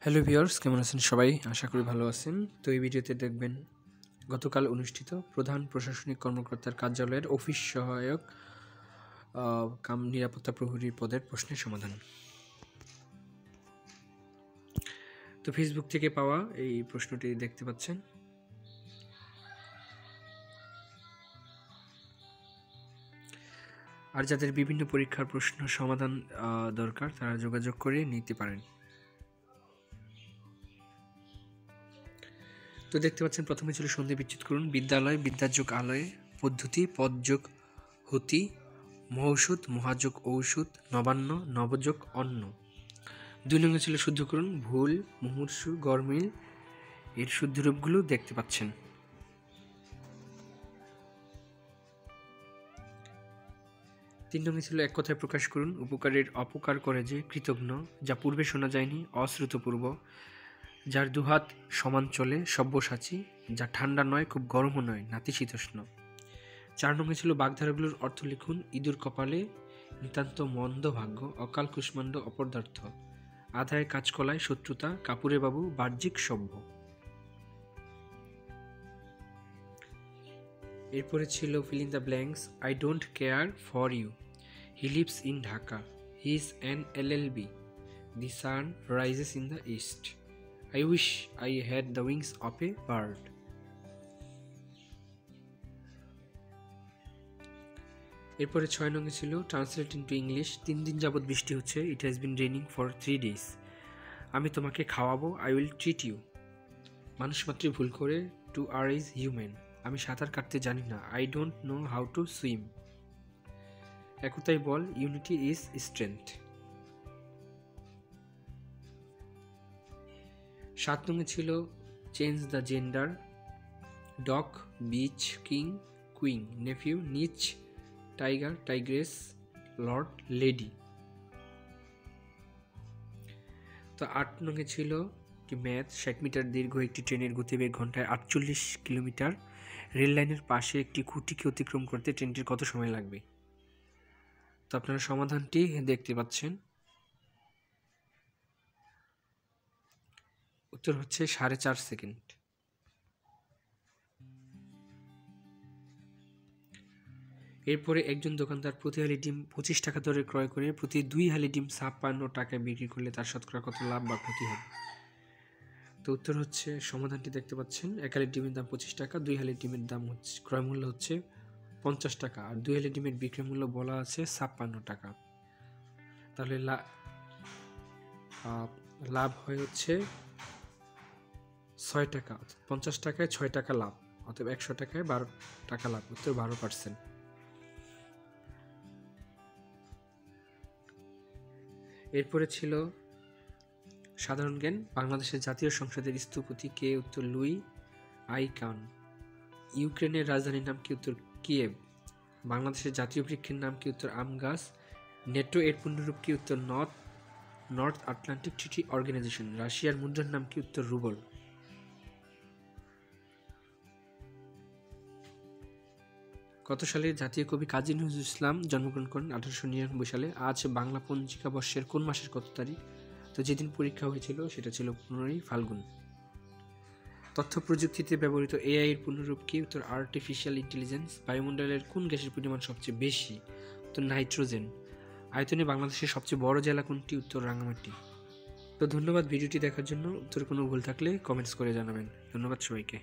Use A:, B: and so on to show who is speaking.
A: Hello viewers, কেমন আছেন সবাই? আশা করি ভালো আছেন। তো এই ভিডিওতে দেখবেন গতকাল অনুষ্ঠিত প্রধান প্রশাসনিক কর্মকর্তার কার্যালয়ের অফিস সহায়ক কাম নিরাপত্তা প্রহরী পদের প্রশ্নের সমাধান। তো ফেসবুক থেকে পাওয়া এই প্রশ্নটি দেখতে পাচ্ছেন। আর যাদের বিভিন্ন পরীক্ষার প্রশ্ন সমাধান দরকার তারা যোগাযোগ করে নিতে পারেন। তো দেখতে পাচ্ছেন প্রথমে ছিল সন্ধি বিচ্ছেদ করুন। বিদ্যালয়, বিদ্যাযোগ আলয়, পদ্ধতি, পদযোগ হতি, মহৌষুধ, মহাযোগ ঔষধ, নবান্ন, নবযোগ অন্ন। 2 নম্বরে ছিল শুদ্ধ করুন। ভুল, মুমূর্ষু, গরমিল এর শুদ্ধ রূপগুলো দেখতে পাচ্ছেন। 3 নম্বরে ছিল এক কথায় প্রকাশ করুন। উপকারের অপকার করে যে কৃতজ্ঞ, যা পূর্বে শোনা যায়নি অশ্রুতপূর্ব, যার দুহাত সমান চলে সব্যসাচী, যা ঠান্ডা নয় খুব গরমও নয় নাতিশীতোষ্ণ। 4 নম্বরে ছিল বাগধারাগুলোর অর্থ লিখুন। ইঁদুর কপালে, নিতান্ত মন্দ ভাগ্য, অকাল কুষ্মাণ্ড অপদার্থ, আধায় কাঁচকলায় শত্রুতা, কাপুরে বাবু বাহ্যিক সভ্য। এরপরে ছিল fill in the blanks. I don't care for you, he lives in Dhaka, he is an LLB, the sun rises in the east, I wish I had the wings of a bird. এরপরে 6 নম্বরে ছিল translate into English. 3 দিন যাবৎ বৃষ্টি হচ্ছে। It has been raining for 3 days. আমি তোমাকে খাওয়াবো। I will treat you. মানুষ মাত্রই ভুল করে। To err is human. আমি সাঁতার কাটতে জানি না। I don't know how to swim. একতাই বল। Unity is strength. 7 নম্বরে ছিল change the gender. Dog, bitch, king, queen, nephew, niece, tiger, tigress, lord, lady. তো 8 নম্বরে ছিল কি ম্যাথ। 60 মিটার দীর্ঘ একটি ট্রেনের গতিবেগ ঘন্টায় 48 কিলোমিটার। রেল লাইনের পাশে একটি খুঁটিকে অতিক্রম করতে ট্রেনটির কত সময় লাগবে? তো আপনারা সমাধানটি দেখতে পাচ্ছেন। উত্তর হচ্ছে 4.5 সেকেন্ড। এরপরে একজন দোকানদার প্রতি হালি ডিম 25 টাকা দরে ক্রয় করে প্রতি 2 হালি ডিম 56 টাকায় বিক্রি করলে তার শতকরা কত লাভ বা ক্ষতি হবে? তো উত্তর হচ্ছে, সমাধানটি দেখতে পাচ্ছেন। 1 হালি ডিমের দাম 25 টাকা, 2 হালি ডিমের দাম হচ্ছে ক্রয় মূল্য হচ্ছে 50 টাকা, আর 2 হালি ডিমের বিক্রয় মূল্য বলা আছে 56 টাকা। তাহলে লাভ হয় হচ্ছে 6 টাকা। 50 টাকায় 6 টাকা লাভ, অতএব 100 টাকায় 12 টাকা লাভ। উত্তর 12%। এরপরে ছিল সাধারণ জ্ঞান। বাংলাদেশের জাতীয় সংসদের স্থপতি কে? উত্তর লুই আই কান। ইউক্রেনের রাজধানীর নাম কি? উত্তর কিয়েভ। বাংলাদেশের জাতীয় বৃক্ষের নাম কি? উত্তর আম গাছ। নেটো এর পূর্ণরূপ কি? উত্তর নর্থ আটলান্টিক ট্রিটি অর্গানাইজেশন। রাশিয়ার মুদ্রার নাম কি? উত্তর রুবল। কত সালে জাতীয় কবি কাজী নজরুল ইসলাম জন্মগ্রহণ করেন? 1899 সালে। আজ বাংলা পঞ্জিকা বর্ষের কোন মাসের কত তারিখ? তো যেদিন পরীক্ষা হয়েছিল সেটা ছিল 15ই ফাল্গুন। তথ্য প্রযুক্তিতে ব্যবহৃত AI এর পূর্ণরূপ কি? উত্তর আর্টিফিশিয়াল ইন্টেলিজেন্স। বায়ুমণ্ডলের কোন গ্যাসের পরিমাণ সবচেয়ে বেশি? উত্তর নাইট্রোজেন। আয়তনে বাংলাদেশের সবচেয়ে বড় জেলা কোনটি? উত্তর রাঙ্গামাটি। তো ধন্যবাদ ভিডিওটি দেখার জন্য। উত্তরে কোনো ভুল থাকলে কমেন্টস করে জানাবেন। ধন্যবাদ সবাইকে।